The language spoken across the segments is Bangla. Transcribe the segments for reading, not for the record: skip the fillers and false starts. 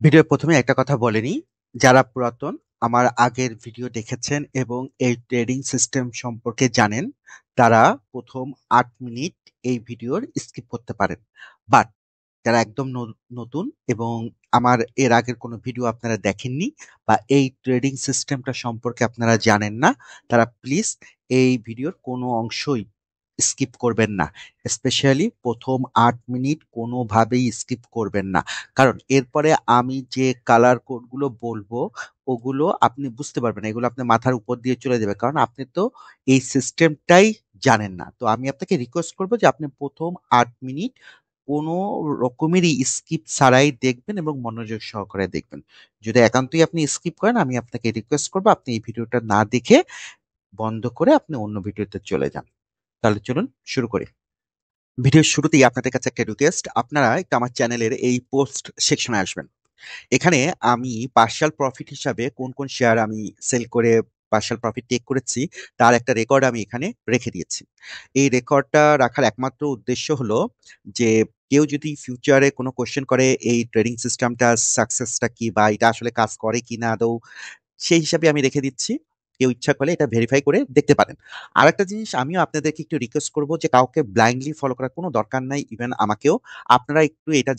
ভিডিওর ১ম এ একটা কথা বলে নিই, যারা পুরাতন আমার আগের ভিডিও দেখেছেন এবং এই ট্রেডিং সিস্টেম সম্পর্কে জানেন, তারা ১ম ৮ মিনিট এই ভিডিওর স্কিপ করতে পারেন। বাট যারা একদম নতুন এবং আমার এর আগের কোনো ভিডিও আপনারা দেখেননি বা এই ট্রেডিং সিস্টেমটা সম্পর্কে আপনারা জানেন না, তারা প্লিজ এই ভিডিওর কোনো অংশই স্কিপ করবেন না। স্পেশালি ১ম ৮ মিনিট কোনোভাবেই স্কিপ করবেন না। কারণ এরপরে আমি যে কালার কোডগুলো বলবো, ওগুলো আপনি বুঝতে পারবেন না। এগুলো আপনার মাথার উপর দিয়ে চলে যাবে। কারণ আপনি তো এই সিস্টেমটাই জানেন না। তো আমি আপনাকে রিকোয়েস্ট করব যে আপনি ১ম ৮ মিনিট কোনো রকমেরই স্কিপ ছাড়াই দেখবেন এবং মনোযোগ সহকারে দেখবেন। যদি একান্তই আপনি স্কিপ করেন, আমি আপনাকে রিকোয়েস্ট করব আপনি এই ভিডিওটা না দেখে বন্ধ করে আপনি অন্য ভিডিওতে চলে যান। তাহলে চলুন শুরু করি। ভিডিওর শুরুতেই আপনাদের কাছে একটা রিকোয়েস্ট, আপনারা একটু আমার চ্যানেলের এই পোস্ট সেকশনে আসবেন। এখানে আমি পার্শাল প্রফিট হিসাবে কোন কোন শেয়ার আমি সেল করে পার্শাল প্রফিট টেক করেছি তার একটা রেকর্ড আমি এখানে রেখে দিয়েছি। এই রেকর্ডটা রাখার একমাত্র উদ্দেশ্য হলো যে কেউ যদি ফিউচারে কোনো কোশ্চেন করে এই ট্রেডিং সিস্টেমটা সাকসেসটা কি বা এটা আসলে কাজ করে কি না আদৌ, সেই হিসাবে আমি রেখে দিচ্ছি। কেউ ইচ্ছা করলে এটা ভেরিফাই করে দেখতে পারেন। আরেকটা জিনিস আমিও আপনাদেরকে একটু রিকোয়েস্ট করব যে কাউকে ব্লাইন্ডলি ফলো করার কোনো দরকার নাই, ইভেন আমাকেও। আপনারা একটু এটা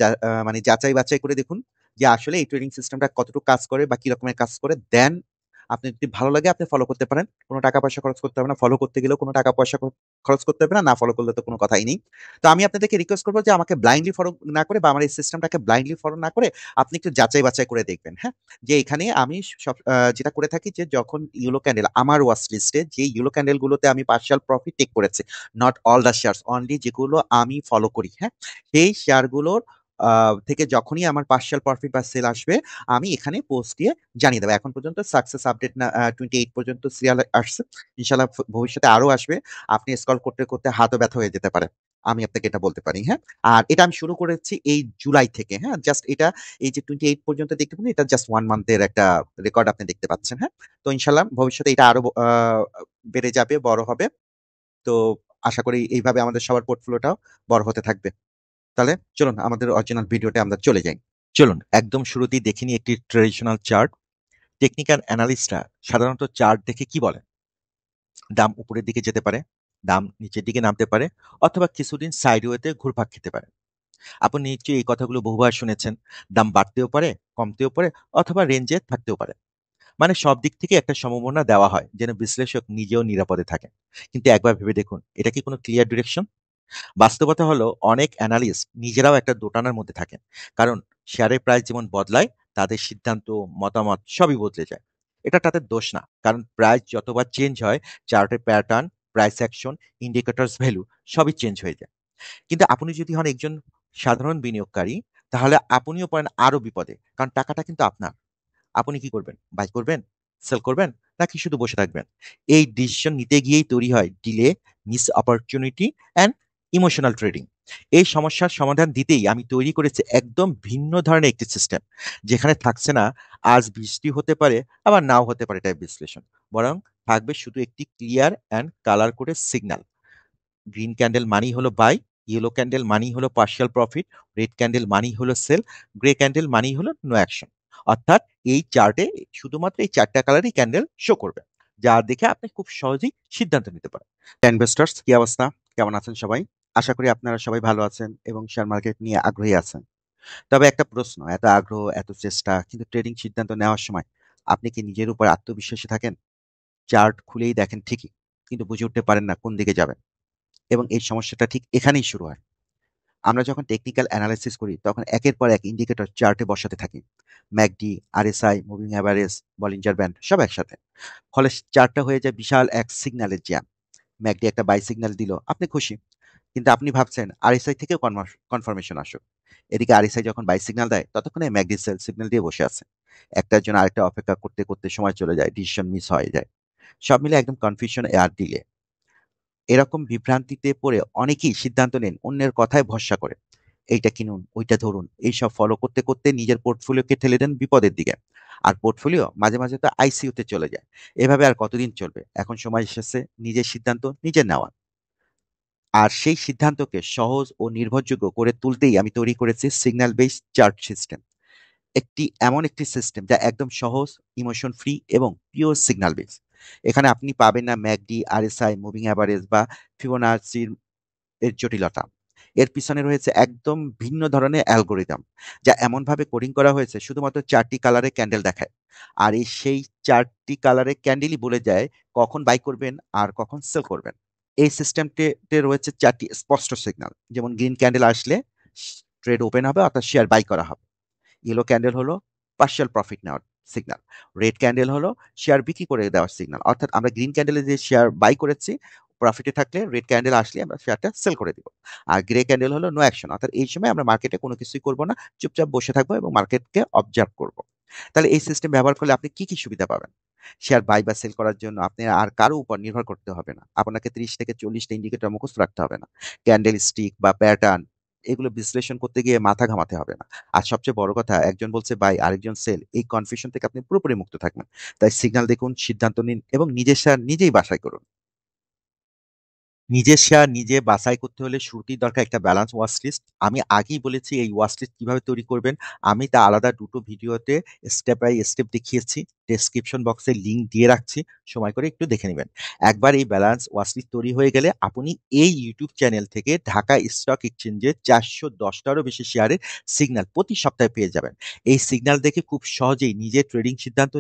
মানে যাচাই বাছাই করে দেখুন যে আসলে এই ট্রেডিং সিস্টেমটা কতটুকু কাজ করে বা কি রকমের কাজ করে। দেন আপনি যদি ভালো লাগে আপনি ফলো করতে পারেন। কোনো টাকা পয়সা খরচ করতে হবে না। ফলো করতে গেলেও কোনো টাকা পয়সা খরচ করতে হবে না। না ফলো করলে তো কোনো কথাই নেই। তো আমি আপনাদেরকে রিকোয়েস্ট করব যে আমাকে ব্লাইন্ডলি ফলো না করে বা আমার এই সিস্টেমটাকে ব্লাইন্ডলি ফলো না করে আপনি একটু যাচাই বাছাই করে দেখবেন, হ্যাঁ? যে এখানে আমি সব যেটা করে থাকি যে যখন ইয়েলো ক্যান্ডেল আমার ওয়াচ লিস্টে যে ইয়েলো ক্যান্ডেল গুলোতে আমি পার্শিয়াল প্রফিট টেক করেছি, not all the shares, only যেগুলো আমি ফলো করি, হ্যাঁ, সেই শেয়ারগুলোর থেকে যখনই আমার পার্শিয়াল প্রফিট বা সেল আসবে আমি এখানে পোস্ট দিয়ে জানিয়ে দেবো। এখন পর্যন্ত সাকসেস আপডেট না 28 পর্যন্ত সিরিয়াল আসছে। ইনশাল্লাহ ভবিষ্যতে আরো আসবে। আপনি স্ক্রল করতে করতে হাতও ব্যথা হয়ে যেতে পারে, আমি আপনাকে এটা বলতে পারি, হ্যাঁ। আর এটা আমি শুরু করেছি এই জুলাই থেকে, হ্যাঁ। জাস্ট এটা এই যে 28 পর্যন্ত দেখতে পাবেন, এটা জাস্ট 1 মান্থের একটা রেকর্ড আপনি দেখতে পাচ্ছেন, হ্যাঁ। তো ইনশাল্লাহ ভবিষ্যতে এটা আরো বেড়ে যাবে, বড় হবে। তো আশা করি এইভাবে আমাদের সবার পোর্টফোলিওটাও বড় হতে থাকবে। তাহলে চলুন আমাদের অরিজিনাল ভিডিওতে আমরা চলে যাই। চলুন একদম শুরুতেই দেখে নিই একটি ট্রেডিশনাল চার্ট। টেকনিক্যাল অ্যানালিস্টরা সাধারণত চার্ট দেখে কি বলেন? দাম উপরের দিকে যেতে পারে, দাম নিচের দিকে নামতে পারে, অথবা কিছুদিন সাইডওয়েতে ঘুরপাক খেতে পারে। আপনি নিশ্চয়ই এই কথাগুলো বহুবার শুনেছেন। দাম বাড়তেও পারে, কমতেও পারে, অথবা রেঞ্জে থাকতেও পারে। মানে সব দিক থেকে একটা সম্ভাবনা দেওয়া হয় যেন বিশ্লেষক নিজেও নিরাপদে থাকেন। কিন্তু একবার ভেবে দেখুন, এটা কি কোনো ক্লিয়ার ডিরেকশন? বাস্তবতা হলো অনেক অ্যানালিস্ট নিজেরাও একটা দোটানার মধ্যে থাকেন। কারণ শেয়ারের প্রাইস যেমন বদলায়, তাদের সিদ্ধান্ত, মতামত সবই বদলে যায়। এটা তাদের দোষ না, কারণ প্রাইস যতবার চেঞ্জ হয়, চার্টের pattern, price action, indicators value সবই চেঞ্জ হয়ে যায়। কিন্তু আপনি যদি হন একজন সাধারণ বিনিয়োগকারী, তাহলে আপনিও পড়েন আরো বিপদে, কারণ টাকাটা কিন্তু আপনার। আপনি কি করবেন? বাই করবেন? সেল করবেন? নাকি শুধু বসে থাকবেন? এই ডিসিশন নিতে গিয়েই তৈরি হয় delay, miss opportunity and emotional trading. এই সমস্যার সমাধান দিতেই আমি তৈরি করেছি একদম ভিন্ন ধরনের একটি সিস্টেম, যেখানে থাকছে না আজ বৃষ্টি হতে পারে আবার নাও হতে পারে টাইপ বিশ্লেষণ, বরং থাকবে শুধু একটি ক্লিয়ার অ্যান্ড কালার কোডের সিগন্যাল। গ্রিন ক্যান্ডেল মানেই হলো বাই, ইয়েলো ক্যান্ডেল মানেই হলো পার্শিয়াল প্রফিট, রেড ক্যান্ডেল মানেই হলো সেল, গ্রে ক্যান্ডেল মানেই হলো নো অ্যাকশন। অর্থাৎ এই চার্টে শুধুমাত্র এই চারটা কালারই ক্যান্ডেল শো করবে, যা দেখে আপনি খুব সহজেই সিদ্ধান্ত নিতে পারেন। ইনভেস্টার্স, কি অবস্থা? কেমন আছেন সবাই? আশা করি আপনারা সবাই ভালো আছেন এবং শেয়ার মার্কেট নিয়ে আগ্রহী আছেন। তবে একটা প্রশ্ন, এত আগ্রহ, এত চেষ্টা, কিন্তু ট্রেডিং সিদ্ধান্ত নেওয়ার সময় আপনি কি নিজের উপর আত্মবিশ্বাসী থাকেন? চার্ট খুলেই দেখেন ঠিকই, কিন্তু বুঝে উঠতে পারেন না কোন দিকে যাবেন। এবং এই সমস্যাটা ঠিক এখানেই শুরু হয়। আমরা যখন টেকনিক্যাল অ্যানালাইসিস করি তখন একের পর এক ইন্ডিকেটর চার্টে বসাতে থাকি। McD, RSI, moving average, Bollinger band সব একসাথে। ফলে চার্টটা হয়ে যায় বিশাল এক সিগন্যালের জ্যাম। ম্যাকডি একটা বাই সিগন্যাল দিল, আপনি খুশি। কিন্তু আপনি ভাবছেন আরএসআই থেকেও কনফার্মেশন আসুক। এদিকে আরএসআই যখন বাই সিগন্যাল দেয় ততক্ষণে ম্যাকডি সেল সিগন্যাল দিয়ে বসে আছে। একটার জন্য আরেকটা অপেক্ষা করতে করতে সময় চলে যায়, ডিসিশন মিস হয়ে যায়। সব মিলে একদম কনফিউশন আর ডিলে। এরকম বিভ্রান্তিতে পড়ে অনেকেই সিদ্ধান্ত নেন অন্যের কথায় ভরসা করে। এইটা কিনুন, ওইটা ধরুন, এইসব ফলো করতে করতে নিজের পোর্টফোলিওকে ঠেলে দেন বিপদের দিকে। আর পোর্টফোলিও মাঝে মাঝে তো আইসিইউতে চলে যায়। এভাবে আর কতদিন চলবে? এখন সময় এসেছে নিজের সিদ্ধান্ত নিজে নেওয়া। আর সেই সিদ্ধান্তকে সহজ ও নির্ভরযোগ্য করে তুলতেই আমি তৈরি করেছি সিগন্যাল বেসড চার্ট সিস্টেম। এমন একটি সিস্টেম যা একদম সহজ, ইমোশন ফ্রি এবং পিওর সিগন্যাল বেস। এখানে আপনি পাবেন না ম্যাকডি, আরএসআই, মুভিং অ্যাভারেজ বা ফিবোনাচির এর জটিলতা। এর পিছনে রয়েছে একদম ভিন্ন ধরনের অ্যালগরিদম, যা এমনভাবে কোডিং করা হয়েছে শুধুমাত্র 4টি কালারে ক্যান্ডেল দেখায়। আর সেই 4টি কালারের ক্যান্ডেলই বলে যায় কখন বাই করবেন আর কখন সেল করবেন। এই সিস্টেমটিতে রয়েছে 4টি স্পষ্ট সিগন্যাল। যেমন গ্রিন ক্যান্ডেল আসলে ট্রেড ওপেন হবে অর্থাৎ শেয়ার বাই করা হবে। ইয়েলো ক্যান্ডেল হলো পার্শিয়াল প্রফিট নেওয়ার সিগন্যাল। রেড ক্যান্ডেল হলো শেয়ার বিক্রি করে দেওয়ার সিগন্যাল। অর্থাৎ আমরা গ্রিন ক্যান্ডেলে যে শেয়ার বাই করেছি প্রফিটে থাকলে রেড ক্যান্ডেল আসলে আমরা শেয়ারটা সেল করে দিব। আর গ্রে ক্যান্ডেল হলো নো অ্যাকশন, অর্থাৎ এই সময় আমরা মার্কেটে কোনো কিছুই করব না, চুপচাপ বসে থাকবো এবং মার্কেটকে অবজার্ভ করব। তাহলে এই সিস্টেম ব্যবহার করলে আপনি কি কি সুবিধা পাবেন? শেয়ার বাই বা সেল করার জন্য আপনি আর কারো উপর নির্ভর করতে হবে না। আপনাকে 30 থেকে 40টা ইন্ডিকেটর মুখস্থ রাখতে হবে না। ক্যান্ডেল স্টিক বা প্যাটার্ন এগুলো বিশ্লেষণ করতে গিয়ে মাথা ঘামাতে হবে না। আর সবচেয়ে বড় কথা, একজন বলছে বাই আরেকজন সেল, এই কনফিউশন থেকে আপনি পুরোপুরি মুক্ত থাকবেন। তাই সিগন্যাল দেখুন, সিদ্ধান্ত নিন এবং নিজের শেয়ার নিজেই বাছাই করুন। নিজের শেয়ার নিজে বাছাই করতে হলে শুরুতেই দরকার একটা ব্যালান্স ওয়াচ লিস্ট। আমি আগেই বলেছি এই ওয়াচ লিস্ট কিভাবে তৈরি করবেন। আমি তা আলাদা দুটো ভিডিওতে স্টেপ বাই স্টেপ দেখিয়েছি। ডেসক্রিপশন বক্সে লিংক দিয়ে রাখছি, সময় করে একটু দেখে নেবেন। একবার এই ব্যালান্স ওয়াচ লিস্ট তৈরি হয়ে গেলে আপনি এই ইউটিউব চ্যানেল থেকে ঢাকা স্টক এক্সচেঞ্জে 410টারও বেশি শেয়ারের সিগন্যাল প্রতি সপ্তাহে পেয়ে যাবেন। এই সিগন্যাল দেখে খুব সহজেই নিজের ট্রেডিং সিদ্ধান্ত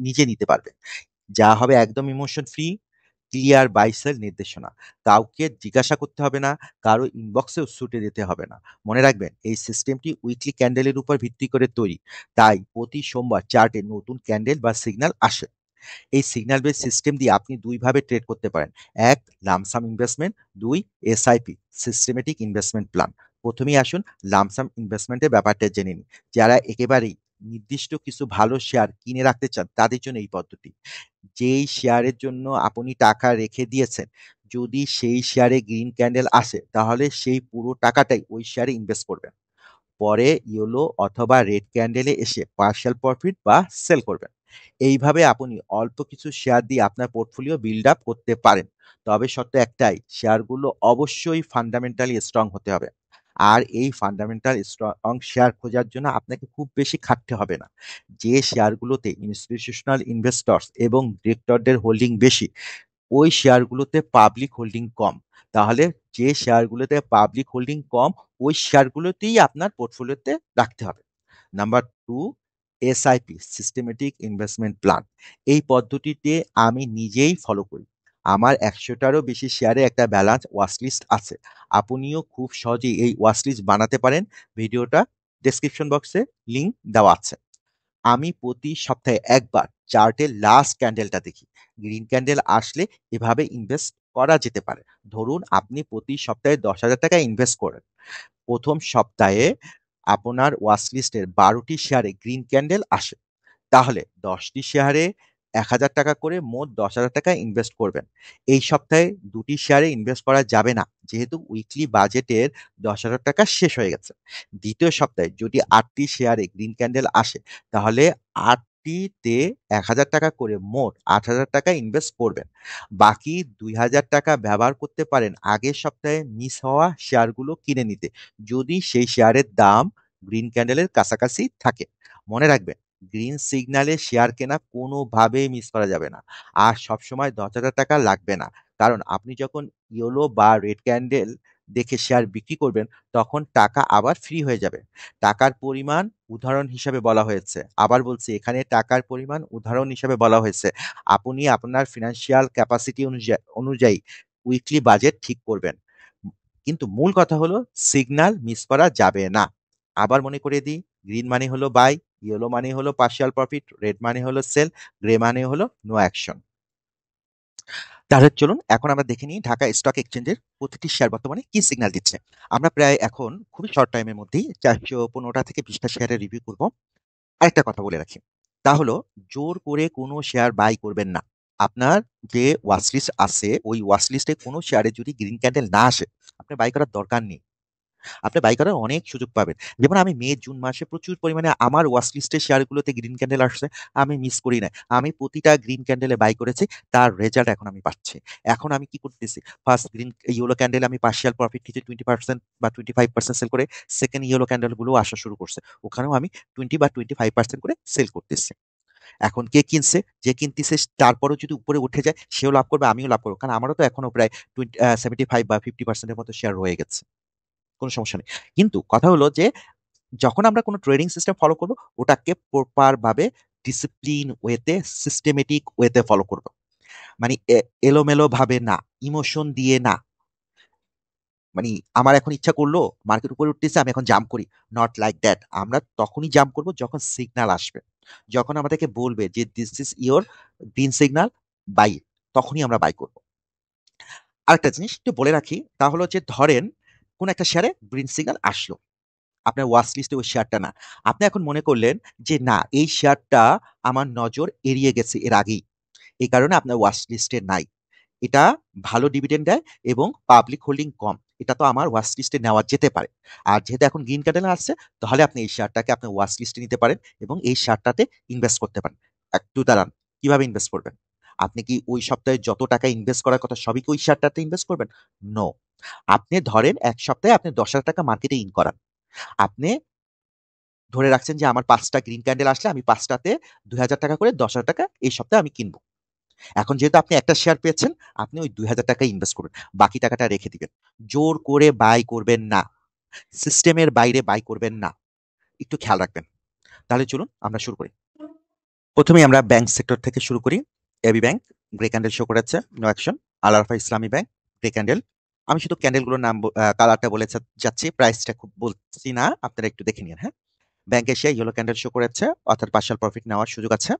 নিজে নিতে পারবেন, যা হবে একদম emotion free, clear buy sell নির্দেশনা। কাউকে জিজ্ঞাসা করতে হবে না, কারো ইনবক্সেও ছুটে যেতে হবে না। মনে রাখবেন এই সিস্টেমটি উইকলি ক্যান্ডেলের উপর ভিত্তি করে তৈরি, তাই প্রতি সোমবার চার্টে নতুন ক্যান্ডেল বা সিগন্যাল আসে। এই সিগন্যাল বেস সিস্টেম দিয়ে আপনি দুইভাবে ট্রেড করতে পারেন। এক, লামসাম ইনভেস্টমেন্ট। দুই, এসআইপি, সিস্টেমেটিক ইনভেস্টমেন্ট প্ল্যান। প্রথমেই আসুন লামসাম ইনভেস্টমেন্টের ব্যাপারটা জেনে নিন। যারা একেবারেই নির্দিষ্ট কিছু ভালো শেয়ার কিনে রাখতে চান তাদের জন্য এই পদ্ধতি। যেই শেয়ারের জন্য আপনি টাকা রেখে দিয়েছেন, যদি সেই শেয়ারে গ্রিন ক্যান্ডেল আসে তাহলে সেই পুরো টাকাটাই ওই শেয়ারে ইনভেস্ট করবেন। পরে ইয়েলো অথবা রেড ক্যান্ডেলে এসে পার্শিয়াল প্রফিট বা সেল করবেন। এইভাবে আপনি অল্প কিছু শেয়ার দিয়ে আপনার পোর্টফোলিও বিল্ড আপ করতে পারেন। তবে শর্ত একটাই, শেয়ারগুলো অবশ্যই ফান্ডামেন্টালি স্ট্রং হতে হবে। আর এই ফান্ডামেন্টাল স্ট্রং শেয়ার খোঁজার জন্য আপনাকে খুব বেশি খাটতে হবে না। যে শেয়ারগুলোতে ইনস্টিটিউশনাল ইনভেস্টর্স এবং ডিরেক্টরদের হোল্ডিং বেশি, ওই শেয়ারগুলোতে পাবলিক হোল্ডিং কম। তাহলে যে শেয়ারগুলোতে পাবলিক হোল্ডিং কম, ওই শেয়ারগুলোতেই আপনার পোর্টফোলিওতে রাখতে হবে। Number two, SIP, systematic investment plan. এই পদ্ধতিতে আমি নিজেই ফলো করি। আমার 100টারও বেশি শেয়ারে একটা ব্যালান্স ওয়াচলিস্ট আছে। আপনিও খুব সহজেই এই ওয়াচলিস্ট বানাতে পারেন। ভিডিওটা ডেসক্রিপশন বক্সে লিংক দেওয়া আছে। আমি প্রতি সপ্তাহে একবার চার্টের লাস্ট ক্যান্ডেলটা দেখি। গ্রিন ক্যান্ডেল আসলে এভাবে ইনভেস্ট করা যেতে পারে। ধরুন আপনি প্রতি সপ্তাহে 10,000 টাকা ইনভেস্ট করেন। প্রথম সপ্তাহে আপনার ওয়াচ লিস্টের 12টি শেয়ারে গ্রিন ক্যান্ডেল আসে, তাহলে 10টি শেয়ারে 1,000 টাকা করে মোট 10,000 টাকা ইনভেস্ট করবেন। এই সপ্তাহে 2টি শেয়ারে ইনভেস্ট করা যাবে না, যেহেতু উইকলি বাজেটের 10,000 টাকা শেষ হয়ে গেছে। দ্বিতীয় সপ্তাহে যদি 8টি শেয়ারে গ্রিন ক্যান্ডেল আসে, তাহলে 8টিতে 1,000 টাকা করে মোট 8,000 টাকা ইনভেস্ট করবেন। বাকি 2,000 টাকা ব্যবহার করতে পারেন আগের সপ্তাহে মিস হওয়া শেয়ারগুলো কিনে নিতে, যদি সেই শেয়ারের দাম গ্রিন ক্যান্ডেলের কাছাকাছি থাকে। মনে রাখবেন, গ্রিন সিগন্যালে শেয়ার কেনা কোনোভাবেই মিস করা যাবে না। আর সবসময় 10,000 টাকা লাগবে না, কারণ আপনি যখন ইয়েলো বা রেড ক্যান্ডেল দেখে শেয়ার বিক্রি করবেন, তখন টাকা আবার ফ্রি হয়ে যাবে। টাকার পরিমাণ উদাহরণ হিসাবে বলা হয়েছে। আবার বলছি, এখানে টাকার পরিমাণ উদাহরণ হিসাবে বলা হয়েছে। আপনি আপনার ফিনান্সিয়াল ক্যাপাসিটি অনুযায়ী উইকলি বাজেট ঠিক করবেন। কিন্তু মূল কথা হলো সিগন্যাল মিস করা যাবে না। আবার মনে করে দিই, গ্রিন মানে হলো বাই, ইয়েলো মানে হলো পার্শিয়াল প্রফিট, রেড মানে হলো সেল, গ্রে মানে হলো নো অ্যাকশন। তাহলে চলুন এখন আমরা দেখে নিই ঢাকা স্টক এক্সচেঞ্জের প্রতিটি শেয়ার বর্তমানে কি সিগন্যাল দিচ্ছে। আমরা প্রায় এখন খুবই শর্ট টাইমের মধ্যেই 415টা থেকে 20টা শেয়ারের রিভিউ করব। আরেকটা কথা বলে রাখি, তা হলো জোর করে কোনো শেয়ার বাই করবেন না। আপনার যে ওয়াচলিস্ট আছে, ওই ওয়াচলিস্টে কোনো শেয়ারে যদি গ্রিন ক্যান্ডেল না আসে, আপনার বাই করার দরকার নেই। আপনি বাই করার অনেক সুযোগ পাবেন। যেমন আমি মে জুন মাসে প্রচুর পরিমাণে আমার ওয়াচ লিস্টে শেয়ারগুলোতে গ্রিন ক্যান্ডেল আসছে, আমি মিস করি নাই। আমি প্রতিটা গ্রিন ক্যান্ডেলে বাই করেছি, তার রেজাল্ট এখন আমি পাচ্ছি। এখন আমি কি করতেছি, ফার্স্ট গ্রিন ইয়েলো ক্যান্ডেল আমি পার্শিয়াল প্রফিট কিছু 20% বা 25% সেল করে সেকেন্ড ইয়েলো ক্যান্ডেলগুলো আসা শুরু করছে, ওখানেও আমি 20 বা 25% করে সেল করতেছি। এখন কে কিনছে, যে কিনতেছে তারপরেও যদি উপরে উঠে যায় সেও লাভ করবে, আমিও লাভ করবো, কারণ আমারও তো এখনো প্রায় 75 বা 50%-এর মতো শেয়ার রয়ে গেছে, কোনো সমস্যা নেই। কিন্তু কথা হলো যে যখন আমরা কোনো ট্রেডিং সিস্টেম ফলো করব, ওটাকে প্রপার ভাবে ডিসিপ্লিন ওয়েতে সিস্টেমেটিক ওয়েতে ফলো করব। মানে এলোমেলো ভাবে না, ইমোশন দিয়ে না। মানে আমার এখন ইচ্ছা করলো মার্কেট উপরে উঠতেছে, আমি এখন জাম্প করি, নট লাইক দ্যাট। আমরা তখনই জাম্প করব যখন সিগন্যাল আসবে, যখন আমাদেরকে বলবে যে this is your green signal, buy, তখনই আমরা বাই করব। আরেকটা জিনিস একটু বলে রাখি, তা হলো যে ধরেন কোন একটা শেয়ারে গ্রিন সিগন্যাল আসলো, আপনার ওয়াচ লিস্টে ওই শেয়ারটা না, আপনি এখন মনে করলেন যে না, এই শেয়ারটা আমার নজর এড়িয়ে গেছে এর আগেই, এই কারণে আপনার ওয়াচ লিস্টে নাই। এটা ভালো ডিভিডেন্ড দেয় এবং পাবলিক হোল্ডিং কম, এটা তো আমার ওয়াচ লিস্টে নেওয়া যেতে পারে। আর যেহেতু এখন গ্রিন ক্যান্ডেল আসছে, তাহলে আপনি এই শেয়ারটাকে আপনার ওয়াচ লিস্টে নিতে পারেন এবং এই শেয়ারটাতে ইনভেস্ট করতে পারেন। একটু দাঁড়ান, কিভাবে ইনভেস্ট করবেন? আপনি কি ওই সপ্তাহে যত টাকা ইনভেস্ট করার কথা সবই কি ওই শেয়ারটাতে ইনভেস্ট করবেন? নো। আপনি ধরেন এক সপ্তাহে আপনি 10,000 টাকা মার্কেটে ইন করান, আপনি ধরে রাখছেন যে আমার 5টা গ্রিন ক্যান্ডেল আসলে আমি 5টাতে 2,000 টাকা করে 10,000 টাকা এই সপ্তাহে আমি কিনবো। এখন যেহেতু আপনি একটা শেয়ার পেয়েছেন, আপনি ওই 2,000 টাকা ইনভেস্ট করবেন, বাকি টাকাটা রেখে দিবেন। জোর করে বাই করবেন না, সিস্টেমের বাইরে বাই করবেন না, একটু খেয়াল রাখবেন। তাহলে চলুন আমরা শুরু করি। প্রথমেই আমরা ব্যাংক সেক্টর থেকে শুরু করি। AB bank grey candle show করেছে, no action. Al Arafah Islami bank grey candle. আমি শুধু ক্যান্ডেলগুলোর নাম কালারটা বলে যাচ্ছি, প্রাইসটা খুব বলছি না, আপনারা একটু দেখে নিন। হ্যাঁ, bank Asia yellow candle show করেছে, অর্থাৎ পার্শাল প্রফিট নেওয়ার সুযোগ আছে।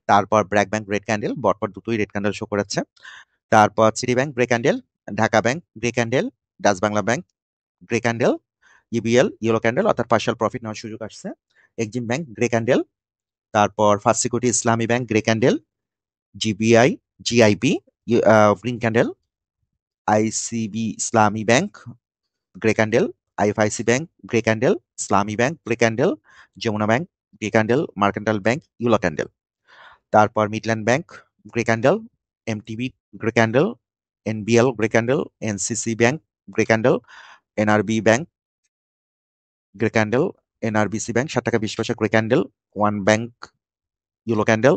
তারপর ব্র্যাক ব্যাংক রেড ক্যান্ডেল, পরপর দুটোই রেড ক্যান্ডেল শো করেছে। তারপর city bank grey candle, Dhaka bank grey candle, Dutch Bangla bank grey candle, EBL yellow candle, অর্থাৎ পার্শাল প্রফিট নেওয়ার সুযোগ আসছে। এক্সিম ব্যাংক গ্রে ক্যান্ডেল, তারপর first security Islami bank grey candle, GBI GIB green candle, ICB Islami bank grey candle, IFIC bank grey candle, Islami bank grey candle, Jamuna bank grey candle, mercantile bank yellow candle. তারপর midland bank grey candle, MTB grey candle, NBL grey candle, NCC bank grey candle, NRB bank grey candle, NRBC bank 7 টাকা 20 পয়সা grey candle, one bank yellow candle,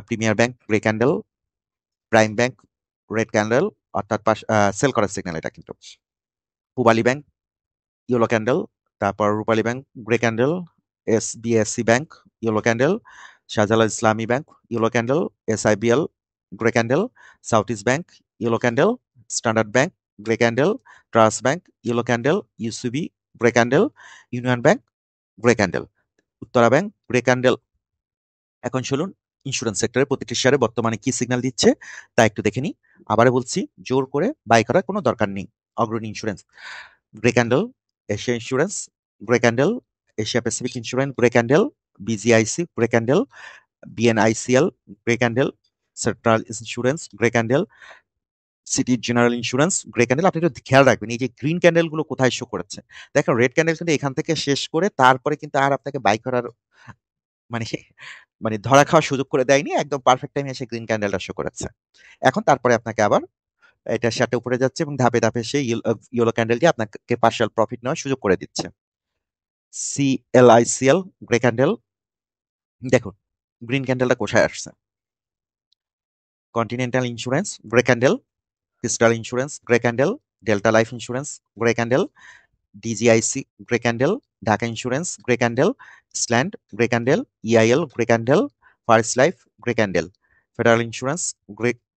premier bank grey candle, prime bank red candle, অর্থাৎ সেল করার সিগন্যাল এটা কিন্তু। পূবালী ব্যাংক ইয়েলো ক্যান্ডেল, তারপর Rupali bank grey candle, SBSC bank yellow candle, Shahjalal Islami bank yellow candle, SIBL grey candle, south east bank yellow candle, standard bank grey candle, trust bank yellow candle, UCB grey candle, union bank grey candle, Uttara bank grey candle. এখন শুনুন ইন্স্যুরেন্স সেক্টরের প্রতিটি শেয়ারে বর্তমানে কি সিগন্যাল দিচ্ছে তা একটু দেখে নিই। আবারও বলছি, জোর করে বাই করার কোনো দরকার নেই। অগ্রণী insurance grey candle, Asia insurance grey candle, Asia Pacific insurance grey candle, বিজিআইসি grey candle, বিএনআইসিএল grey candle, central insurance grey candle, city general insurance grey candle. আপনি একটু খেয়াল রাখবেন এই যে গ্রিন ক্যান্ডেল গুলো কোথায় শো করেছে। দেখেন রেড ক্যান্ডেল কিন্তু এখান থেকে শেষ করে তারপরে কিন্তু আর আপনাকে বাই করার মানে মানে ধরা খাওয়ার সুযোগ করে দেয়নি, একদম পারফেক্ট টাইমে এসে গ্রিন ক্যান্ডেলটা শো করেছে। এখন তারপরে আপনাকে আবার এটা শেয়ারটা উপরে যাচ্ছে এবং ধাপে ধাপে সেই ইয়েলো ক্যান্ডেলটি আপনাকে পার্শাল প্রফিট নেওয়ার সুযোগ করে দিচ্ছে। সিএলআইসিএল গ্রে ক্যান্ডেল, দেখুন গ্রিন ক্যান্ডেলটা কোথায় আসছে। Continental insurance grey candle, crystal insurance grey candle, delta life insurance grey candle, DGIC grey candle, Dhaka insurance grey candle, স্ল্যান্ড grey candle, EIL grey candle, first life grey candle, federal insurance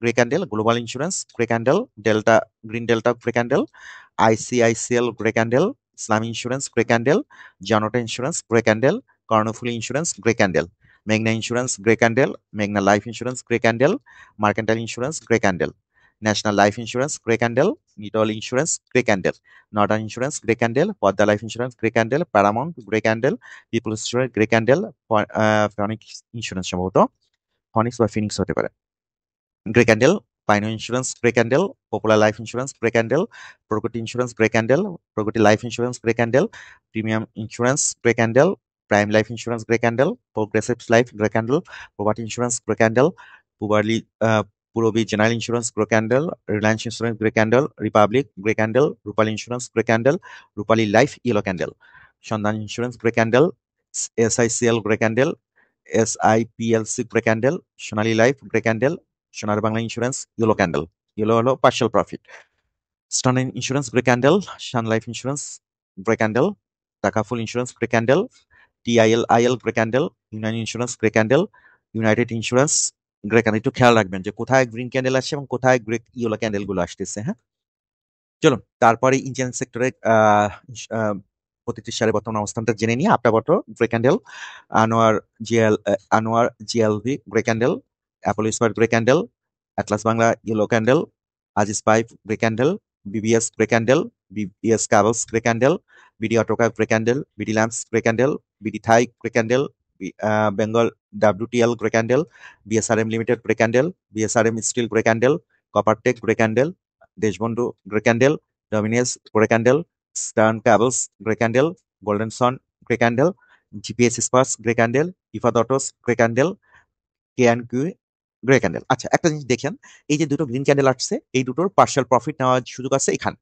grey candle, global insurance grey candle, delta green delta grey candle, ICICL grey candle, Islami insurance grey candle, Janata insurance grey candle, Karnaphuli insurance grey candle, মেঘনা ইন্স্যুরেন্স গ্রে ক্যান্ডেল, মেঘনা life insurance grey candle, mercantile insurance grey candle, national life insurance grey candle, Nitol insurance grey candle, northern insurance grey candle, Padma life insurance grey candle, Paramount grey candle, people's insurance grey candle, ফনিক্স insurance সম্ভবত ফনিক্স বা ফিনিক্স হতে পারে grey candle, Pioneer Insurance, Grey Candle, Popular Life Insurance, Grey Candle, Progrity Insurance, Grey Candle, Progrity Life Insurance, Grey Candle, Premium Insurance, Grey Candle, Prime Life Insurance, Grey Candle, Progressive Life, Grey Candle, Property Insurance, Grey Candle, Purabi General Insurance, Grey Candle, Reliance Insurance, Grey Candle, Republic, Grey Candle, Rupali Insurance, Grey Candle, Rupali Life, Yellow Candle, Shandan Insurance, Grey Candle, SICL, Grey Candle, SIPLC, Grey Candle, Sonali Life, Grey Candle, Sonar Bangla insurance yellow candle, yellow হলো পার্শিয়াল প্রফিট, স্টান insurance grey candle, sun life insurance grey candle, Takaful insurance grey candle, TIL grey candle, united insurance grey candle, united insurance grey candle. একটু খেয়াল রাখবেন যে কোথায় গ্রিন ক্যান্ডেল আসছে এবং কোথায় গ্রে ইয়েলো ক্যান্ডেল গুলো আসতেছে। হ্যাঁ, চলুন তারপরে ইঞ্জিনিয়ারিং সেক্টরে প্রতিটি শেয়ারের বর্তমান অবস্থানটা জেনে নিয়ে আপাতত grey candle, Anwar GLV grey candle, Apollo স্পার grey candle, Atlas Bangla yellow candle, Aziz pipe grey candle, BBS grey candle, BBS cables grey candle, BD অটোকা grey candle, BD lamps grey candle, BD Thai grey candle, Bengal WTL grey candle, BSRM limited grey candle, BSRM steel grey candle, Coppertech grey candle, Deshbandhu grey candle, ডমিনিয়াস grey candle, eastern cables grey candle, golden son grey candle, GPS স্পার্স grey candle, Ifad autos grey candle, K and Q grey candle. আচ্ছা, একটা জিনিস দেখেন, এই যে দুটো গ্রিন ক্যান্ডেল আসছে, এই দুটোর পার্শিয়াল প্রফিট নেওয়ার সুযোগ আছে এখানে।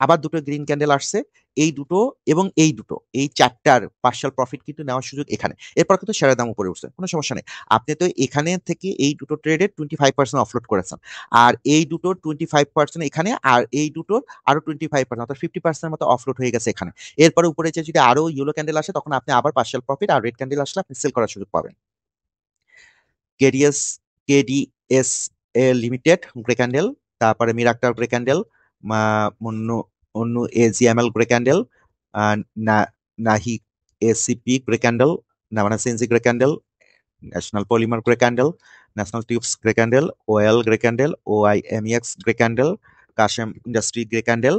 আবার দুটো গ্রিন ক্যান্ডেল আসছে, এই দুটো এবং এই দুটো, এই চারটার পার্শিয়াল প্রফিট কিন্তু নেওয়ার সুযোগ এখানে। এরপর কিন্তু শেয়ারের দাম উপরে উঠছে, কোনো সমস্যা নেই। আপনি তো এখানে থেকে এই দুটো ট্রেডে 25% অফলোড করেছেন, আর এই দুটোর 25% এখানে, আর এই দুটোর আরো 25% অর্থাৎ 50% মতো অফলোড হয়ে গেছে এখানে। এরপরে উপরে যে যদি আরো ইয়েলো ক্যান্ডেল আসে, তখন আপনি আবার পার্শিয়াল প্রফিট, আর রেড ক্যান্ডেল আসলে আপনি সেল করার সুযোগ পাবেন। KDS KDS A limited grey candle, তারপরে মিরাক্টার গ্রে ক্যান্ডেল, অন্য অন্য AGML grey candle, Nahee ACP grey candle, Navana সেনজি grey candle, national polymer grey candle, national tubes grey candle, OL grey candle, OIMEX grey candle, Kashem industry grey candle,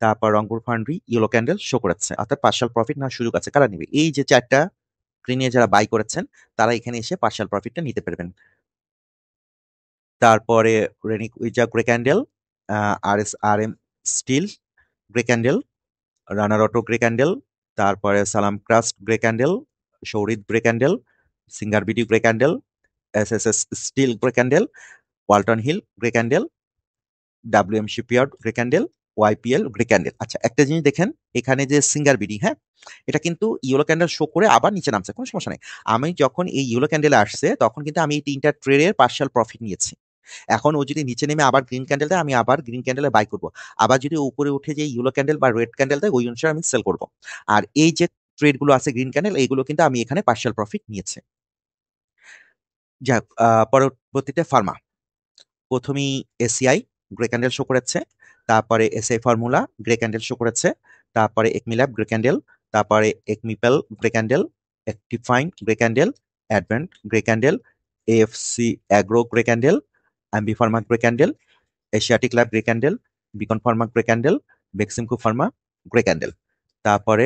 তারপর Rangpur foundry yellow candle show করেছে। অর্থাৎ পার্শাল প্রফিট নেওয়ার সুযোগ আছে। কারা নিবে? এই যে চারটা গ্রিনে যারা বাই করেছেন, তারা এখানে এসে পার্শাল প্রফিটটা নিতে পারবেন। তারপরে রেনিক উইজা grey candle, R M steel grey candle, Runner auto grey candle, তারপরে সালাম ক্রাস্ট গ্রে ক্যান্ডেল, শৌরিদ grey candle, Singer BD grey candle, SSS steel grey candle, Walton HIL grey candle, WM shipyard grey candle, YPL grey candle. আচ্ছা, একটা জিনিস দেখেন, এখানে যে সিঙ্গার বিডি, হ্যাঁ, এটা কিন্তু ইয়েলো ক্যান্ডেল শো করে আবার নিচে নামছে, কোনো সমস্যা নেই। আমি যখন এই ইয়েলো ক্যান্ডেলে আসছে, তখন কিন্তু আমি এই তিনটা ট্রেডের পার্শিয়াল প্রফিট নিয়েছি। এখন ও যদি নিচে নেমে আবার গ্রিন ক্যান্ডেল দেয়, আমি আবার গ্রিন ক্যান্ডেলে বাই করব। আবার যদি উপরে উঠে যে ইয়েলো ক্যান্ডেল বা রেড ক্যান্ডেল দেয়, ওই অনুসারে আমি সেল করব। আর এই যে ট্রেডগুলো আছে গ্রিন ক্যান্ডেল, এইগুলো কিন্তু আমি এখানে পার্শিয়াল প্রফিট নিয়েছি। যাক, পরবর্তীতে ফার্মা। প্রথমেই এসিআই গ্রে ক্যান্ডেল শো করেছে, তারপরে ACI formula grey candle show করেছে, তারপরে একমিল্যাব গ্রে ক্যান্ডেল, তারপরে একমিপেল grey candle, Activefine grey candle, Advent grey candle, AFC agro grey candle, Ambee pharma grey candle, Asiatic lab grey candle, Beacon pharma grey candle, Beximco pharma grey candle, তারপরে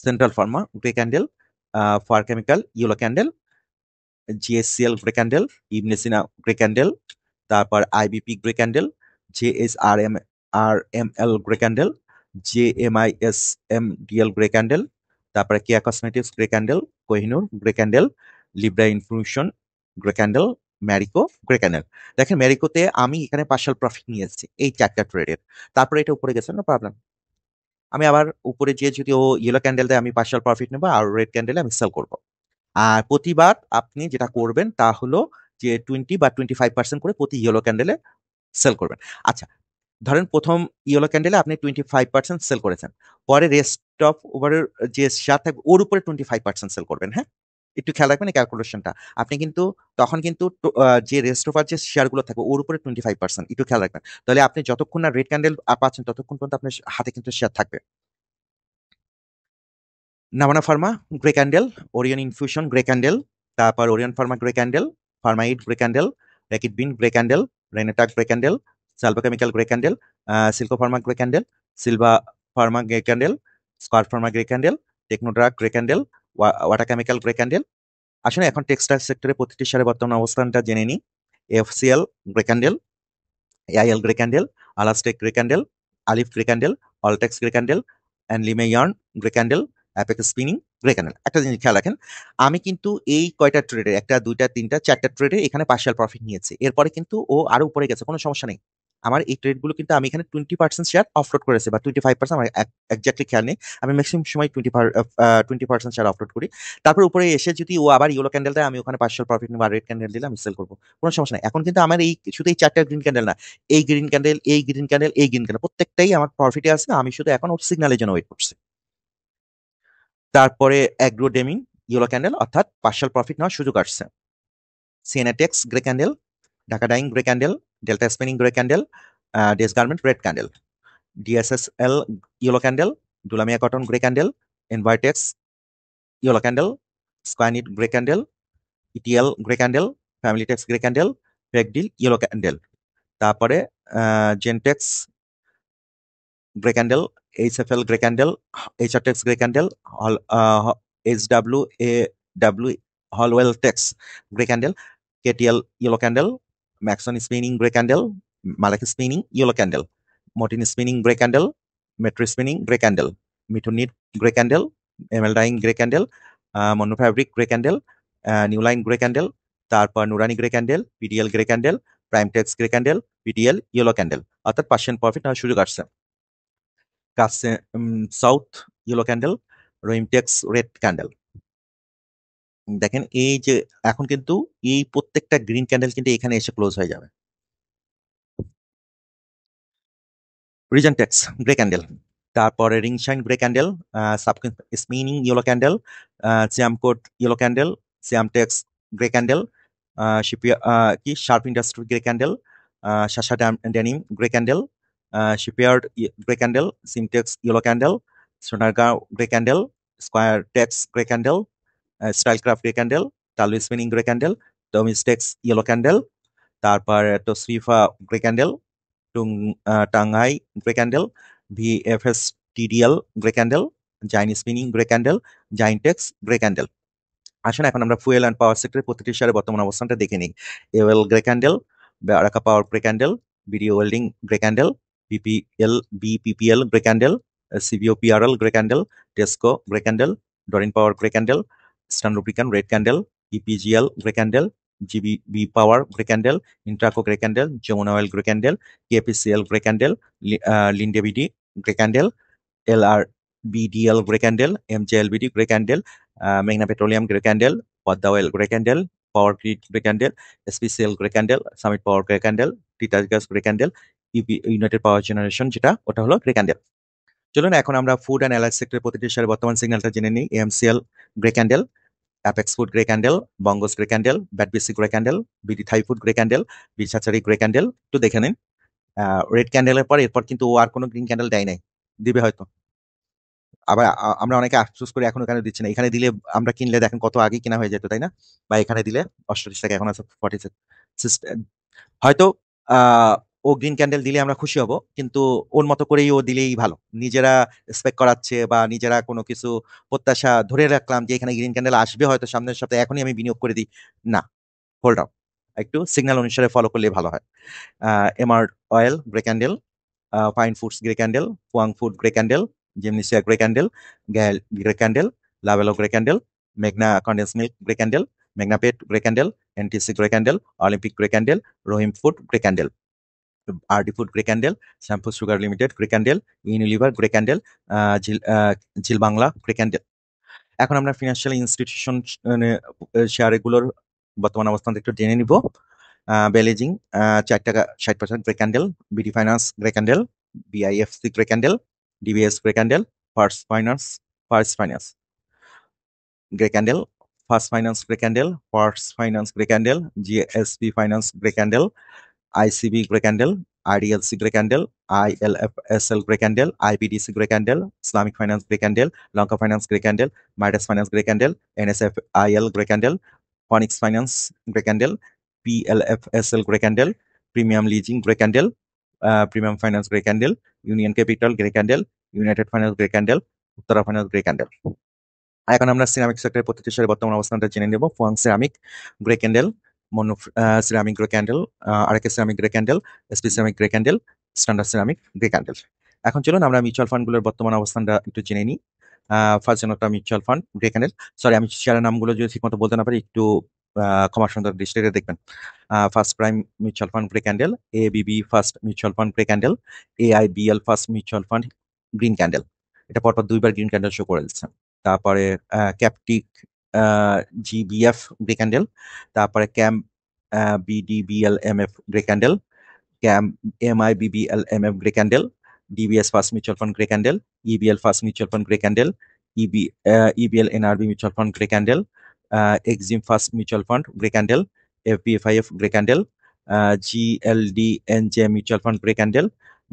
central pharma grey candle, far chemical yellow candle, GSCL grey candle, Ibn Sina grey candle, তারপর IBP grey candle, JSRML grey candle, JMISMDL grey candle, তারপরে Keya cosmetics grey candle, Kohinoor grey candle, Libra infusion grey candle, Marico grey candle. দেখেন, ম্যারিকোতে আমি এখানে পার্শাল প্রফিট নিয়ে এসেছি এই চারটা ট্রেডের। তারপরে এটা উপরে গেছে, না প্রবলেম। আমি আবার উপরে যেয়ে যদি ও ইয়েলো ক্যান্ডেল দেয়, আমি পার্শাল প্রফিট নেবো, আর রেড ক্যান্ডেলে আমি সেল করবো। আর প্রতিবার আপনি যেটা করবেন তা হলো যে 20 বা 25% করে প্রতি ইয়েলো ক্যান্ডেলে সেল করবেন। আচ্ছা, ধরেন প্রথম ইয়েলো ক্যান্ডেলে আপনি 25% সেল করেছেন, পরে রেস্ট অফ ওভারের যে শেয়ার থাকবে ওর উপরে 25% সেল করবেন। হ্যাঁ, একটু খেয়াল রাখবেন এই ক্যালকুলেশনটা। আপনি কিন্তু তখন কিন্তু যে রেস্ট ওভার যে শেয়ারগুলো থাকবে ওর উপরে 25% একটু খেয়াল রাখবেন। তাহলে আপনি যতক্ষণ না রেড ক্যান্ডেল পাচ্ছেন, ততক্ষণ পর্যন্ত আপনার হাতে কিন্তু শেয়ার থাকবে। Navana pharma grey candle, Orion infusion grey candle, তারপর Orion pharma grey candle, Pharmaid grey candle, Reckitt বিন গ্রে ক্যান্ডেল, রেনেটাক grey candle, Salva chemical grey candle, Silco pharma grey candle, Silva pharma grey candle, Square pharma grey candle, Technodrug grey candle, Wata chemical grey candle. আসলে এখন টেক্সটাইল সেক্টরে প্রতিটি শেয়ারের বর্তমান অবস্থানটা জেনে নিই। FCL grey candle, AIL grey candle, আলাস্টেক grey candle, Alif grey candle, Alltex grey candle, অ্যান্ড লিমে yarn grey candle, Apex spinning grey candle. একটা জিনিস খেয়াল রাখেন, আমি কিন্তু এই কয়টা ট্রেডে, একটা দুইটা তিনটা চারটা ট্রেডে এখানে পার্শিয়াল প্রফিট নিয়েছে, এরপরে কিন্তু ও আরো উপরে গেছে, কোনো সমস্যা নেই। আমার এই ট্রেডগুলো কিন্তু আমি এখানে 20% শেয়ার অফলোড করেছি, বা 25%, আমার একজাক্টলি খেয়াল নেই। আমি ম্যাক্সিমাম সময় 20% শেয়ার অফলোড করি। তারপর উপরে এসে যদি ও আবার ইয়েলো ক্যান্ডেল দেয়, আমি ওখানে পার্শিয়াল প্রফিট নিব, আর রেড ক্যান্ডেল দিলে আমি সেল করবো, কোনো সমস্যা নেই। এখন কিন্তু আমার এই শুধু এই চারটা গ্রিন ক্যান্ডেল না, এই গ্রিন ক্যান্ডেল, এই গ্রিন ক্যান্ডেল, এই গ্রিন ক্যান্ডেল, প্রত্যেকটাই আমার প্রফিটে আছে। আমি শুধু এখন ওর সিগন্যালের জন্য ওয়েট করছি। তারপরে অ্যাগ্রোডেমিন ইয়েলো ক্যান্ডেল, অর্থাৎ পার্শিয়াল প্রফিট নেওয়ার সুযোগ আসছে। CNATEX grey candle, Dhaka dyeing grey candle, Delta spinning grey candle, ডেস garment red candle, DSSL yellow candle, Dulamia cotton grey candle, ইনভার্টেক্স ইয়েলো ক্যান্ডেল, স্কোয়ানিট grey candle, ETL grey candle, family tex grey candle, ফেকডিল ইয়েলো ক্যান্ডেল। তারপরে Gentex grey candle, HFL grey candle, HR tex grey candle, HW হলওয়েল tex grey candle, KTL yellow candle, Maxon spinning grey candle, মালাকি স্পিনিং ইয়েলো ক্যান্ডেল, মর্টিন spinning grey candle, metro spinning grey candle, মিঠুনিট grey candle, ML dyeing grey candle, mono fabric grey candle, new line grey candle, তারপর Nurani grey candle, PDL grey candle, prime tex grey candle, PDL yellow candle, অর্থাৎ পার্সেন্ট প্রফিট নেওয়ার সুযোগ আসছে। কাছে সাউথ ইয়েলো ক্যান্ডেল, রহিমটেক্স রেড ক্যান্ডেল। দেখেন এই যে এখন কিন্তু এই প্রত্যেকটা গ্রিন ক্যান্ডেল কিন্তু এখানে এসে ক্লোজ হয়ে যাবে। রিজেন্টেক্স গ্রে ক্যান্ডেল, তারপরে Ringshine grey candle, spinning yellow candle, সিয়ামকোট ইয়েলো ক্যান্ডেল, সিয়ামটেক্স গ্রে ক্যান্ডেল, কি sharp industry grey candle, Shasha denim grey candle, shipyard grey candle, Simtex yellow candle, Sonargaon grey candle, Square tex grey candle, Stylecraft grey candle, Tallu spinning grey candle, ডোমিস্টেক্স ইয়েলো ক্যান্ডেল, তারপর তোসরিফা গ্রে ক্যান্ডেল, টাঙ্গাই grey candle, VFS TDL grey candle, Zahin spinning grey candle, জাইনটেক্স গ্রে ক্যান্ডেল। আসুন এখন আমরা ফুয়েল অ্যান্ড পাওয়ার সেক্টরের প্রতিটি শেয়ারের বর্তমান অবস্থানটা দেখে নিই। এওয়েল grey candle, Baraka power grey candle, বিডিও welding grey candle, BPPL grey candle, CBOPRL grey candle, DESCO grey candle, Doreen power grey candle, eastern lubricant red candle, EPGL grey candle, GBB power grey candle, Intraco grey candle, Jamuna oil grey candle, KPCL grey candle, Linde BD grey candle, LRBDL grey candle, MJLBD grey candle, মেঘনা petroleum grey candle, Padma oil grey candle, power grid grey candle, SPCL grey candle, Summit power grey candle, Titas gas grey candle, United power generation যেটা ওটা হলো গ্রে ক্যান্ডেল। চলুন এখন আমরা ফুড অ্যান্ড অ্যালাইড সেক্টরের প্রতিটি শেয়ারের বর্তমান সিগন্যালটা জেনে নিই। AMCL grey candle, Apex food grey candle, Bangas grey candle, BATBC grey candle, BD Thai food grey candle, বিরসাচারি গ্রে ক্যান্ডেল। একটু দেখে নিন। রেড ক্যান্ডেলের পর এরপর কিন্তু ও আর কোনো গ্রিন ক্যান্ডেল দেয় নাই, দিবে হয়তো। আবার আমরা অনেকে আফসোস করি এখন এখানে দিচ্ছে না, এখানে দিলে আমরা কিনলে দেখেন কত আগে কিনা হয়ে যেত, তাই না? বা এখানে দিলে 38 টাকা, এখন আছে 46। হয়তো ও গ্রিন ক্যান্ডেল দিলে আমরা খুশি হব, কিন্তু ওর মতো করেই ও দিলেই ভালো। নিজেরা এক্সপেক্ট করাচ্ছে বা নিজেরা কোনো কিছু প্রত্যাশা ধরে রাখলাম যে এখানে গ্রিন ক্যান্ডেল আসবে হয়তো সামনের সপ্তাহে, এখনই আমি বিনিয়োগ করে দিই, না, হোল্ড আপ, একটু সিগন্যাল অনুসারে ফলো করলে ভালো হয়। এমার oil grey candle, fine foods grey candle, পুয়াং ফুড গ্রে ক্যান্ডেল, জিমনিসিয়া গ্রে ক্যান্ডেল, গ্যাল grey candle, Lovello grey candle, মেঘনা কন্ডেন্স মিল্ক গ্রে ক্যান্ডেল, মেঘনা pet grey candle, NTC grey candle, Olympic grey candle, Rahim food grey candle, RD food grey candle, শ্যাম্পু sugar limited grey candle, Unilever grey candle, ঝিল বাংলা গ্রে ক্যান্ডেল। এখন আমরা ফিনান্সিয়াল ইনস্টিটিউশন শেয়ারগুলোর বর্তমান অবস্থান একটু জেনে নিব। বেলেজিং 4 টাকা 60% grey candle, BD finance grey candle, BIFC grey candle, DBS grey candle, first finance grey candle, first finance grey candle, first finance grey candle, GSB finance grey candle, ICB grey candle, IDLC grey candle, ILFSL grey candle, IBDC grey candle, Islamic finance grey candle, Lanka finance grey candle, Midas finance grey candle, NSFIL grey candle, Phoenix finance grey candle, PLFSL grey candle, premium leasing grey candle, premium finance grey candle, union capital grey candle, United finance grey candle, Uttara finance grey candle. এখন আমরা সিরামিক সেক্টরের প্রতিটি শেয়ারের বর্তমান অবস্থানটা জেনে নেব। Fuwang ceramic grey candle, mono ceramic grey candle, RK ceramic grey candle, SP ceramic grey candle, standard ceramic grey candle. এখন চলুন আমরা মিউচুয়াল ফান্ডগুলোর বর্তমান অবস্থানটা একটু জেনে নিই। First Janata mutual fund grey candle. Sorry, আমি শেয়ারের নামগুলো যদি ঠিকমতো বলতে না পারি একটু ক্ষমা সুন্দর দৃষ্টিতে দেখবেন। First prime mutual fund grey candle, ABB first mutual fund grey candle, AIBL first mutual fund green candle. এটা পরপর দুইবার গ্রিন ক্যান্ডেল শো করে দিচ্ছে। তারপরে ক্যাপটিক জিবিএফ গ্রে ক্যান্ডেল, তারপরে ক্যাম্প বিডিবিএলএমএফ গ্রে ক্যান্ডেল, ক্যাম্প MIBBLMF grey candle, DBS first mutual fund grey candle, EBL first mutual fund grey candle, EBL NRB mutual fund grey candle, Exim first mutual fund grey candle, FBFIF grey candle, GLD NJ mutual fund grey candle,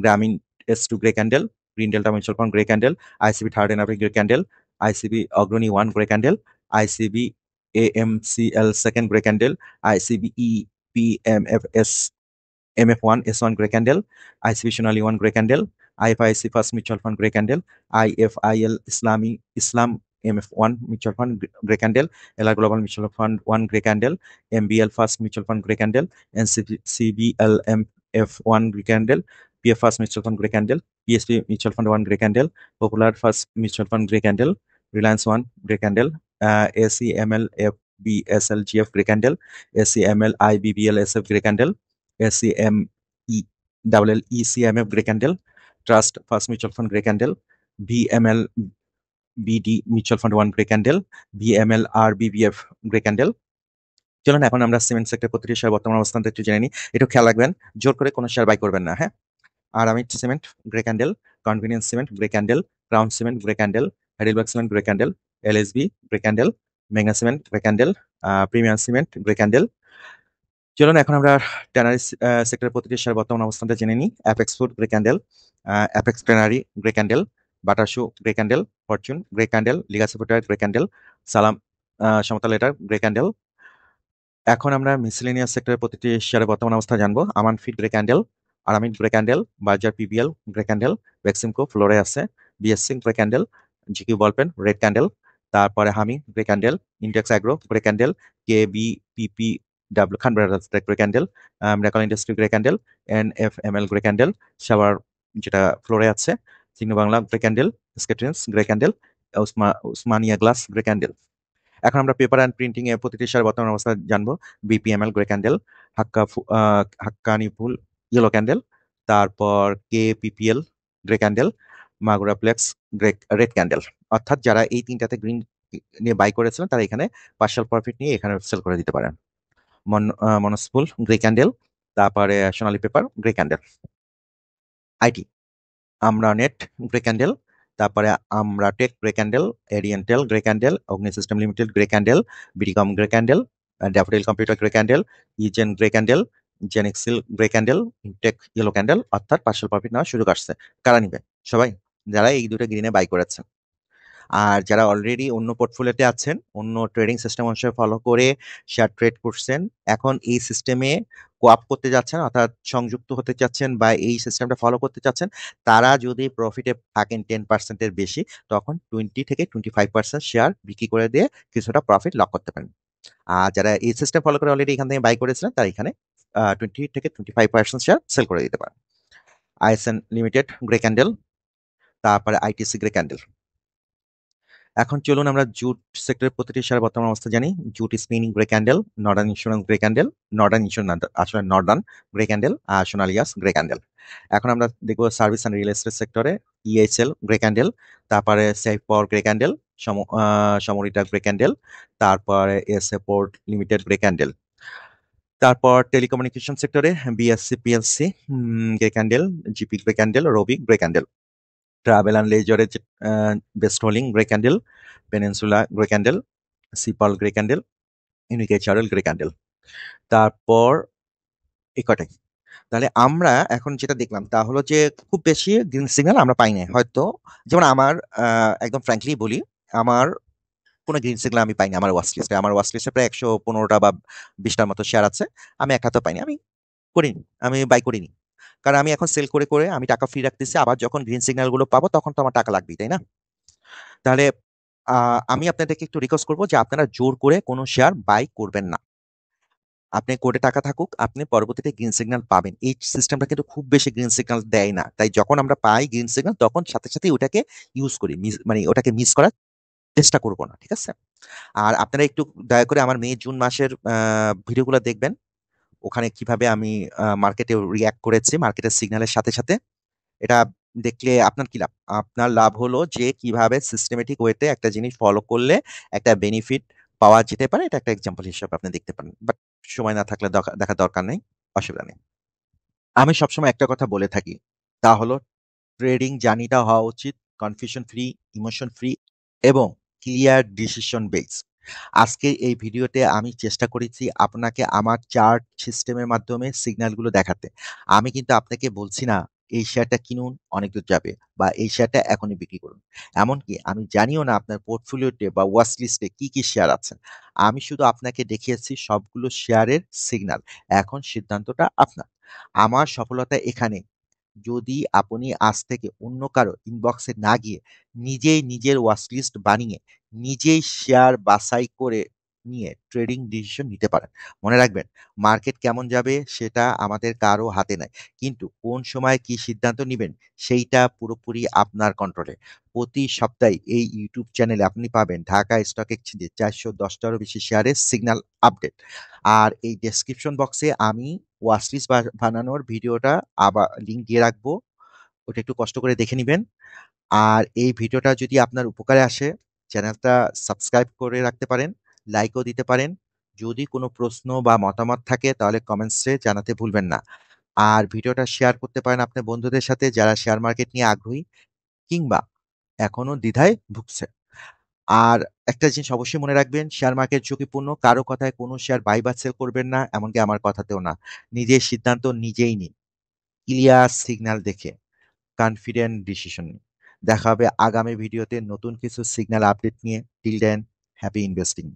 গ্রামীণ S2 grey candle, green delta mutual fund grey candle, ICB third NRB grey candle, ICB অগ্রণী 1 grey candle, ICB AMCL second grey candle, ICBE PMFS MF1 S1 grey candle, ICB Sonali 1 grey candle, IFIC First Mutual Fund grey candle, IFIL Islam MF1 Mutual Fund grey candle, LR Global Mutual Fund 1 grey candle, MBL First Mutual Fund grey candle, NCBL MF1 grey candle, PF First Mutual Fund grey candle, PSP Mutual Fund 1 grey candle, Popular First Mutual Fund grey candle, Reliance 1 grey candle, ACML FBSLGF grey candle, ACML IBBLSF grey candle, SCMECMF grey candle, Trust First Mutual Fund grey candle, BML BD Mutual Fund 1 grey candle, BML RBBF grey candle। চলুন এখন আমরা সিমেন্ট সেক্টর প্রতিটি শেয়ার বর্তমান অবস্থানটা একটু জেনে নিই। একটু খেয়াল রাখবেন, জোর করে কোনো শেয়ার বাই করবেন না, হ্যাঁ। Aramit cement grey candle, confidence cement grey candle, crown cement grey candle, Heidelberg cement grey candle, LSB grey candle, মেঘনা cement grey candle, premium cement grey candle. চলুন এখন আমরা ট্যানারি সেক্টরের প্রতিটি শেয়ার বর্তমান অবস্থানটা জেনে নিই। Apex food grey candle, Apex tannery grey candle, Bata shoe grey candle, Fortune grey candle, Legacy footwear grey candle, সালাম সমতা লেটার গ্রে ক্যান্ডেল। এখন আমরা মিসেলেনিয়াস সেক্টরের প্রতিটি শেয়ারের বর্তমান অবস্থা জানবো। Aman feed grey candle, Aramit grey candle, Berger PBL grey candle, Beximco ফ্লোরে আছে, BSC grey candle, GQ ball pen red candle, তারপরে হামি গ্রে ক্যান্ডেল, ইন্টেক্স agro grey candle, KBPP W Khan brothers grey candle, মেকাল industry grey candle, NFML grey candle, সাবার যেটা ফ্লোরে আছে, চিহ্ন বাংলা গ্রে ক্যান্ডেল, স্কেট্রিন্স grey candle, Usmania glass grey candle. এখন আমরা পেপার অ্যান্ড প্রিন্টিং এর প্রতিটি শেয়ার বর্তমান অবস্থা জানবো। বিপিএমএল গ্রে ক্যান্ডেল, হাক্কানি ফুল ইয়েলো ক্যান্ডেল, তারপর KPPL grey candle, Magura plex grey red candle. অর্থাৎ যারা এই তিনটাতে গ্রিন নিয়ে বাই করেছিলেন তারা এখানে পার্শাল প্রফিট নিয়ে এখানে সেল করে দিতে পারেন। মনসফুল গ্রে ক্যান্ডেল, তারপরে Sonali paper grey candle. IT Aamra net grey candle, তারপরে আমরা টেক গ্রে ক্যান্ডেল, এরিয়েন্টেল grey candle, Agni system limited grey candle, BDCOM grey candle, Daffodil computer grey candle, ইজেন grey candle, Genexil grey candle, Intech yellow candle. অর্থাৎ পার্শাল প্রফিট নেওয়ার সুযোগ আসছে। কারা নিবে? সবাই, যারা এই দুটো গ্রিনে বাই করেছে। আর যারা অলরেডি অন্য পোর্টফোলিওতে আছেন, অন্য ট্রেডিং সিস্টেম অনুসারে ফলো করে শেয়ার ট্রেড করছেন, এখন এই সিস্টেমে কোআপ করতে যাচ্ছেন অর্থাৎ সংযুক্ত হতে চাচ্ছেন বা এই সিস্টেমটা ফলো করতে চাচ্ছেন, তারা যদি প্রফিটে থাকেন 10%-এর বেশি, তখন 20-25% শেয়ার বিক্রি করে দিয়ে কিছুটা প্রফিট লক করতে পারেন। আর যারা এই সিস্টেম ফলো করে অলরেডি এখান থেকে বাই করেছিলেন, তারা এখানে 20-25% শেয়ার সেল করে দিতে পারেন। আইএসএন লিমিটেড গ্রে ক্যান্ডেল, তারপরে আইটিসি গ্রে ক্যান্ডেল। এখন চলুন আমরা জুট সেক্টরের প্রতিটি শেয়ার বর্তমান অবস্থা জানি। Jute spinning grey candle, northern insurance grey candle, northern insurance আসলে নর্দার্ন গ্রে ক্যান্ডেল, আর সোনালিয়াস গ্রে ক্যান্ডেল। এখন আমরা দেখবো সার্ভিস অ্যান্ড রিয়েল এস্টেট সেক্টরে ইএইচএল গ্রে ক্যান্ডেল, তারপরে Saif power grey candle, Samorita grey candle, তারপরে SA port limited grey candle. তারপর টেলিকমিউনিকেশন সেক্টরে BSC PLC grey candle, GP grey candle, Robi grey candle. Travel and লেজারের best holding grey candle, peninsula grey candle, সিপাল grey candle, ইউনিকেচারেল grey candle. তারপর এই কটাই। তাহলে আমরা এখন যেটা দেখলাম তা হলো যে খুব বেশি গ্রিন সিগন্যাল আমরা পাই না হয়তো। যেমন আমার একদম ফ্র্যাঙ্কলি বলি, আমার কোনো গ্রিন সিগন্যাল আমি পাইনি আমার ওয়াচ লিস্টে। আমার ওয়াচ লিস্টে প্রায় 115টা বা 20টার মতো শেয়ার আছে, আমি এক হাতও পাইনি। আমি করিনি, আমি বাই করিনি, কারণ আমি এখন সেল করে করে আমি টাকা ফ্রি রাখতেছি। আবার যখন গ্রিন সিগন্যাল গুলো পাবো তখন তো আমার টাকা লাগবেই, তাই না? তাহলে আমি আপনাদেরকে একটু রিকোয়েস্ট করবো যে আপনারা জোর করে কোনো শেয়ার বাই করবেন না। আপনি কোর্টে টাকা থাকুক, আপনি পরবর্তীতে গ্রিন সিগন্যাল পাবেন। এই সিস্টেমটা কিন্তু খুব বেশি গ্রিন সিগন্যাল দেয় না, তাই যখন আমরা পাই গ্রিন সিগন্যাল তখন সাথে সাথে ওটাকে ইউজ করি, মানে ওটাকে মিস করার চেষ্টা করব না, ঠিক আছে? আর আপনারা একটু দয়া করে আমার মে জুন মাসের ভিডিওগুলো দেখবেন, ওখানে কিভাবে আমি মার্কেটে রিয়াক্ট করেছি মার্কেটের সিগন্যালের সাথে সাথে। এটা দেখলে আপনার কি লাভ? আপনার লাভ হলো যে কিভাবে সিস্টেমেটিক ওয়েতে একটা জিনিস ফলো করলে একটা বেনিফিট পাওয়া যেতে পারে, এটা একটা এক্সাম্পল হিসেবে আপনি দেখতে পারেন। বাট সময় না থাকলে দেখার দরকার নেই, অসুবিধা নেই। আমি সবসময় একটা কথা বলে থাকি, তা হলো ট্রেডিং জার্নিটা হওয়া উচিত কনফিউশন ফ্রি, ইমোশন ফ্রি এবং ক্লিয়ার ডিসিশন বেস। আজকে এই ভিডিওতে আমি চেষ্টা করেছি আপনাকে আমার চার্ট সিস্টেমের মাধ্যমে সিগন্যালগুলো দেখাতে। আমি কিন্তু আপনাকে বলছি না এই শেয়ারটা কিনুন অনেক দূর যাবে বা এই শেয়ারটা এখনই বিক্রি করুন। এমনকি আমি জানিও না আপনার পোর্টফোলিওতে বা ওয়াচ লিস্টে কি কি শেয়ার আছে। আমি শুধু আপনাকে দেখিয়েছি সবগুলো শেয়ারের সিগন্যাল। এখন সিদ্ধান্তটা আপনার। আমার সফলতা এখানে, যদি আপনি আজ থেকে অন্য কারো ইনবক্সে না গিয়ে নিজেই নিজের ওয়াচলিস্ট বানিয়ে নিজেই শেয়ার বাছাই করে নিয়ে ট্রেডিং ডিসিশন নিতে পারেন। মনে রাখবেন, মার্কেট কেমন যাবে সেটা আমাদের কারো হাতে নাই, কিন্তু কোন সময় কি সিদ্ধান্ত নেবেন সেইটা পুরোপুরি আপনার কন্ট্রোলে। প্রতি সপ্তাহে এই ইউটিউব চ্যানেলে আপনি পাবেন ঢাকা স্টক এক্সচেঞ্জে 410টারও বেশি শেয়ারের সিগন্যাল আপডেট। আর এই ডেসক্রিপশন বক্সে আমি ওয়াচলিস্ট বানানোর ভিডিওটা আবার লিঙ্ক দিয়ে রাখবো, ওটা একটু কষ্ট করে দেখে নিবেন। আর এই ভিডিওটা যদি আপনার উপকারে আসে, চ্যানেলটা সাবস্ক্রাইব করে রাখতে পারেন, লাইকও দিতে পারেন। যদি কোনো প্রশ্ন বা মতামত থাকে তাহলে কমেন্টসে জানাতে ভুলবেন না। আর ভিডিওটা শেয়ার করতে পারেন আপনার বন্ধুদের সাথে যারা শেয়ার মার্কেট নিয়ে আগ্রহী কিংবা এখনো দ্বিধায় ভুগছে। আর একটা জিনিস অবশ্যই মনে রাখবেন, শেয়ার মার্কেট ঝুঁকিপূর্ণ, কারো কথায় কোনো শেয়ার বাই বা সেল করবেন না, এমনকি আমার কথাতেও না। নিজের সিদ্ধান্ত নিজেই নিন, ক্লিয়ার সিগন্যাল দেখে কনফিডেন্ট ডিসিশন নিন। দেখা হবে আগামী ভিডিওতে নতুন কিছু সিগন্যাল আপডেট নিয়ে। Till then, happy investing.